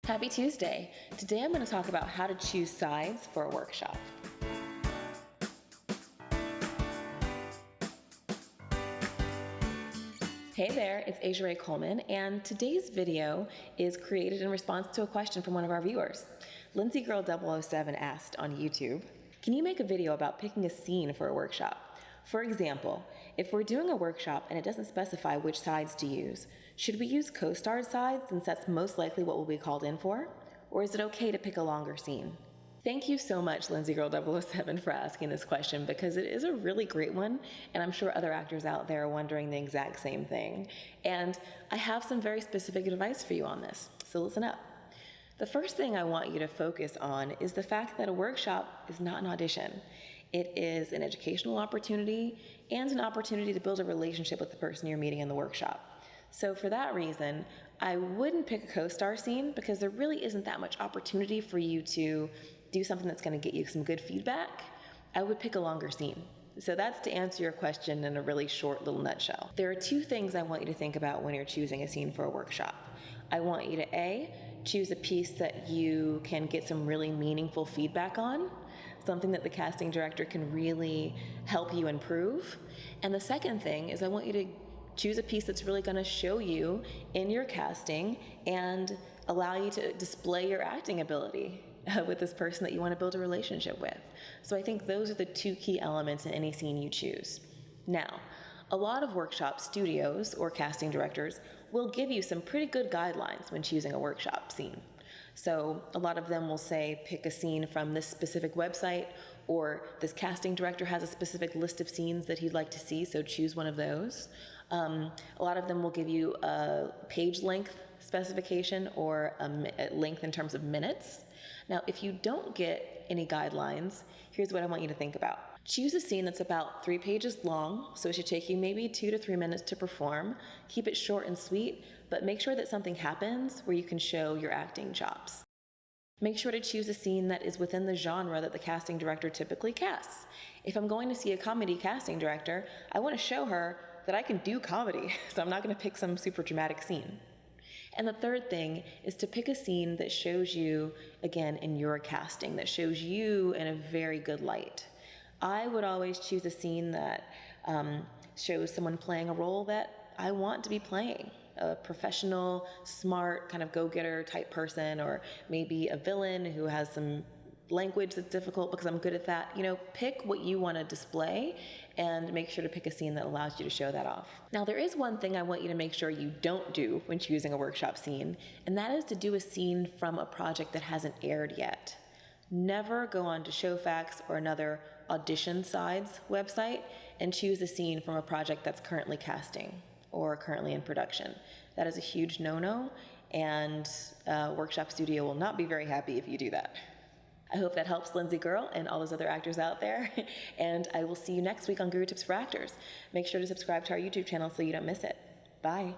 Happy Tuesday! Today I'm going to talk about how to choose sides for a workshop. Hey there, it's Asia Ray Coleman, and today's video is created in response to a question from one of our viewers. Lindsay Girl 007 asked on YouTube, can you make a video about picking a scene for a workshop? For example, if we're doing a workshop and it doesn't specify which sides to use, should we use co-starred sides since that's most likely what we'll be called in for? Or is it okay to pick a longer scene? Thank you so much, Lindsay Girl 007, for asking this question because it is a really great one, and I'm sure other actors out there are wondering the exact same thing. And I have some very specific advice for you on this, so listen up. The first thing I want you to focus on is the fact that a workshop is not an audition. It is an educational opportunity and an opportunity to build a relationship with the person you're meeting in the workshop. So for that reason, I wouldn't pick a co-star scene because there really isn't that much opportunity for you to do something that's going to get you some good feedback. I would pick a longer scene. So that's to answer your question in a really short little nutshell. There are two things I want you to think about when you're choosing a scene for a workshop. I want you to A, choose a piece that you can get some really meaningful feedback on, something that the casting director can really help you improve. And the second thing is I want you to choose a piece that's really going to show you in your casting and allow you to display your acting ability with this person that you want to build a relationship with. So I think those are the two key elements in any scene you choose. Now, a lot of workshop studios or casting directors will give you some pretty good guidelines when choosing a workshop scene. So a lot of them will say, pick a scene from this specific website, or this casting director has a specific list of scenes that he'd like to see, so choose one of those. A lot of them will give you a page length specification or a length in terms of minutes. Now, if you don't get any guidelines, here's what I want you to think about. Choose a scene that's about 3 pages long, so it should take you maybe 2 to 3 minutes to perform. Keep it short and sweet, but make sure that something happens where you can show your acting chops. Make sure to choose a scene that is within the genre that the casting director typically casts. If I'm going to see a comedy casting director, I want to show her that I can do comedy, so I'm not going to pick some super dramatic scene. And the third thing is to pick a scene that shows you, again, in your casting, that shows you in a very good light. I would always choose a scene that shows someone playing a role that I want to be playing. A professional, smart, kind of go-getter type person, or maybe a villain who has some language that's difficult because I'm good at that. You know, pick what you want to display and make sure to pick a scene that allows you to show that off. Now, there is one thing I want you to make sure you don't do when choosing a workshop scene, and that is to do a scene from a project that hasn't aired yet. Never go on to Showfax or another audition sides website and choose a scene from a project that's currently casting or currently in production. That is a huge no-no, and Workshop Studio will not be very happy if you do that. I hope that helps Lindsay Girl and all those other actors out there, and I will see you next week on GuruTips for Actors. Make sure to subscribe to our YouTube channel so you don't miss it. Bye.